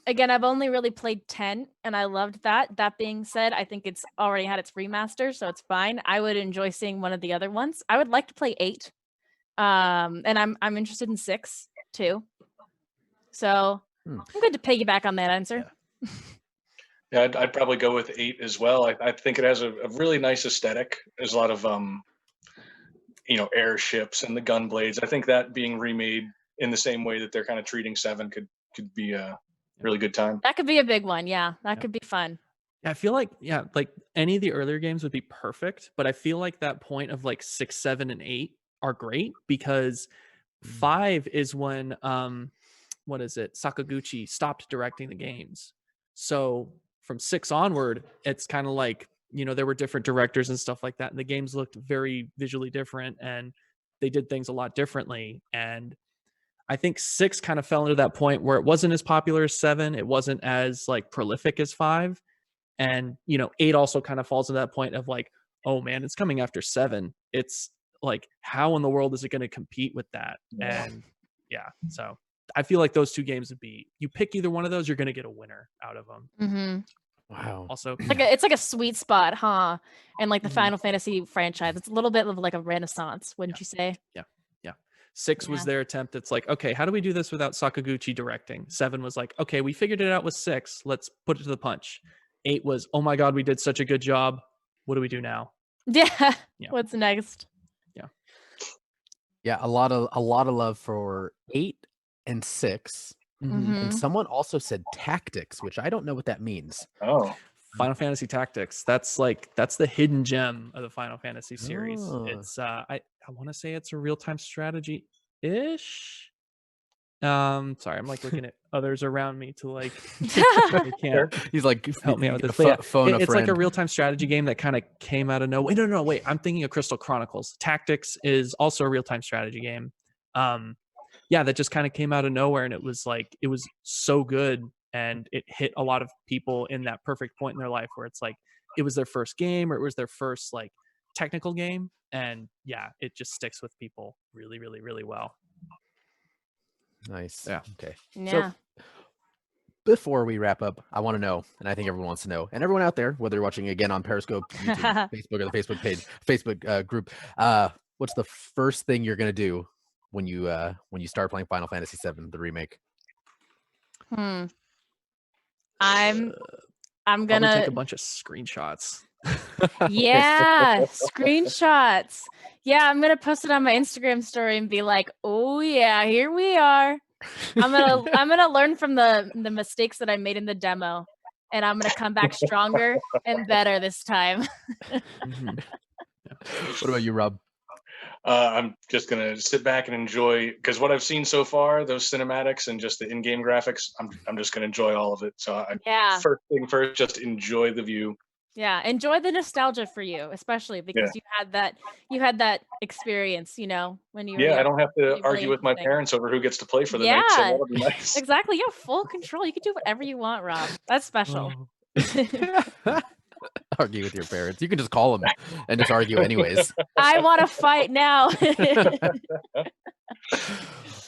again, I've only really played 10 and I loved that. That being said, I think it's already had its remaster, so it's fine. I would enjoy seeing one of the other ones. I would like to play 8. And I'm interested in 6 too. So I'm good to piggyback on that answer. Yeah, I'd probably go with 8 as well. I think it has a really nice aesthetic. There's a lot of airships and the gun blades. I think that being remade in the same way that they're kind of treating 7 could be a really good time. That could be a big one. Yeah, that could be fun. I feel like like any of the earlier games would be perfect, but I feel like that point of like 6, 7, and 8 are great, because 5 is when what is it? Sakaguchi stopped directing the games. So from 6 onward, it's kind of like, there were different directors and stuff like that, and the games looked very visually different and they did things a lot differently. And I think 6 kind of fell into that point where it wasn't as popular as 7, it wasn't as like prolific as 5. And 8 also kind of falls into that point of like, oh man, it's coming after 7. It's like, how in the world is it going to compete with that? And so I feel like those two games would be, you pick either one of those, you're going to get a winner out of them. Mm-hmm. Wow. Also, It's like a sweet spot, huh? And like the Final Fantasy franchise, it's a little bit of like a renaissance, wouldn't you say? Yeah. 6 was their attempt. It's like, okay, how do we do this without Sakaguchi directing? 7 was like, okay, we figured it out with 6. Let's put it to the punch. 8 was, oh my God, we did such a good job. What do we do now? Yeah. What's next? Yeah, a lot of love for 8 and 6. And someone also said tactics, which I don't know what that means. Oh, Final Fantasy Tactics. That's the hidden gem of the Final Fantasy series. Oh. It's I want to say it's a real-time strategy ish. Sorry, I'm like looking at others around me to like they can't He's like, help me out with this. But phone a it's like a friend. real-time strategy game that kind of came out of nowhere. No, wait. I'm thinking of Crystal Chronicles. Tactics is also a real-time strategy game. That just kind of came out of nowhere, and it was so good, and it hit a lot of people in that perfect point in their life where it's like it was their first game, or it was their first like technical game, and yeah, it just sticks with people really, really, really well. Nice. Yeah. Okay. Yeah. So before we wrap up, I want to know, and I think everyone wants to know, and everyone out there, whether you're watching again on Periscope, YouTube, Facebook, or the Facebook page, Facebook group, what's the first thing you're gonna do when you start playing Final Fantasy VII, the remake? I'm Probably gonna take a bunch of screenshots. yeah, screenshots. Yeah, I'm gonna post it on my Instagram story and be like, "Oh yeah, here we are." I'm gonna learn from the mistakes that I made in the demo, and I'm gonna come back stronger and better this time. Mhm. What about you, Rob? I'm just gonna sit back and enjoy, because what I've seen so far, those cinematics and just the in-game graphics, I'm just gonna enjoy all of it. So Yeah, first thing first, just enjoy the view. yeah. Enjoy the nostalgia for you, especially because you had that experience, when you were Yeah, I young. don't have to Really, really argue with my interesting. parents over who gets to play for the night, so Yeah, that'll be nice. exactly. You have full control. You can do whatever you want, Rob. That's special. Oh. Argue with your parents. You can just call them and just argue anyways. I want to fight now.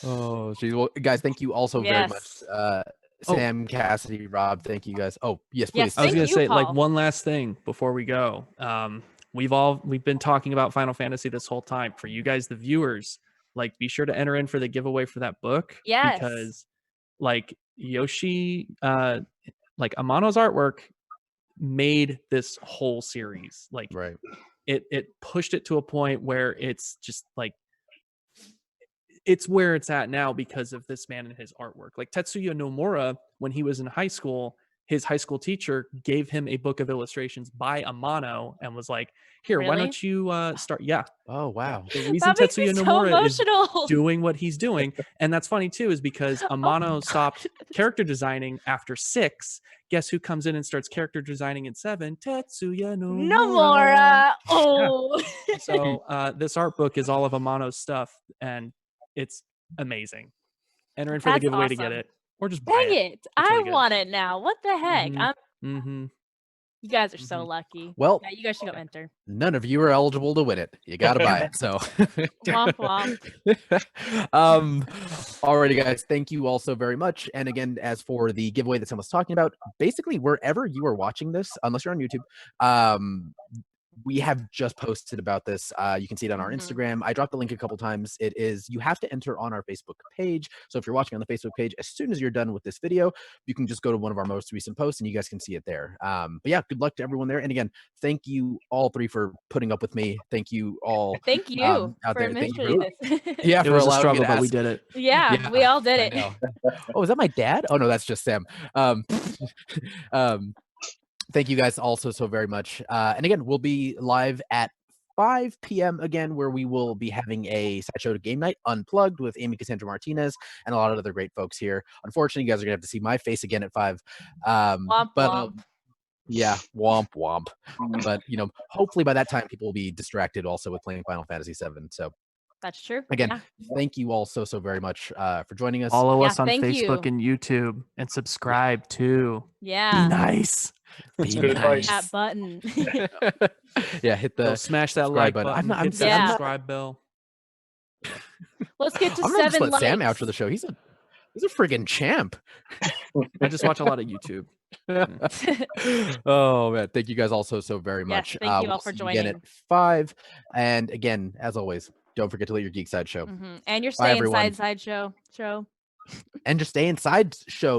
Oh, geez. Well, guys, thank you also very much. Yes. Sam, Cassidy, Rob, thank you guys. Oh, yes, Yes, please. I was Thank gonna you, say, like, Paul. one last thing before we go. We've been talking about Final Fantasy this whole time. For you guys, the viewers, like, be sure to enter in for the giveaway for that book. Yes. Because, like, Yoshi, like, Amano's artwork made this whole series. Like, Right. it pushed it to a point where it's just like, it's where it's at now because of this man and his artwork. Like Tetsuya Nomura, when he was in high school, his high school teacher gave him a book of illustrations by Amano and was like, "Here, why Really? don't you start?" Yeah. Oh, wow. The reason That makes me Tetsuya so Nomura is emotional. doing what he's doing, and that's funny too, is because Amano stopped character designing after 6. Guess who comes in and starts character designing in 7? Tetsuya Nomura. Nomura. Oh. So this art book is all of Amano's stuff, and it's amazing. Enter in for the That's giveaway to get awesome. it, or just buy Dang it. it. It's I really good. want it now. What the heck? Mhm. Mm-hmm. You guys are so Mhm. lucky. Well, Yeah, you guys should go enter. none of you are eligible to win it. You got to buy it. So, Womp womp. alrighty, guys. Thank you all so very much. And again, as for the giveaway that Sam was talking about, basically wherever you are watching this, unless you're on YouTube, we have just posted about this. You can see it on our Mhm. Instagram. I dropped the link a couple times. It is, you have to enter on our Facebook page. So if you're watching on the Facebook page, as soon as you're done with this video, you can just go to one of our most recent posts and you guys can see it there. But yeah, good luck to everyone there. And again, thank you all three for putting up with me. Thank you all Thank you out for there. Thank you administrating this. yeah, It for was a allowing me struggle, to but we ask. did it. Yeah, we all did I it. know. Oh, is that my dad? Oh no, that's just Sam. Thank you guys also so very much. And again, we'll be live at 5 p.m. again, where we will be having a Sideshow to Game Night Unplugged with Amy Cassandra Martinez and a lot of other great folks here. Unfortunately, you guys are gonna have to see my face again at 5. Womp But womp. yeah, womp womp. But hopefully by that time people will be distracted also with playing Final Fantasy VII. So That's true. again, Yeah. thank you all so very much for joining us. Follow Yeah, us on thank Facebook you. and YouTube, and subscribe too. Be Yeah. nice. That's Be good advice. That button. Yeah, hit Go the smash that subscribe like button. I'm Hit that Yeah. subscribe bell. Let's get to I'm gonna just 7 let Sam out likes. for the show. He's a friggin' champ. I just watch a lot of YouTube. Oh man, thank you guys also so very Yes, much. thank you all We'll for see you again joining. at 5. And again, as always, don't forget to let your geek side show. Mhm. And your Bye, Stay everyone. Inside Sideshow show. And just stay inside show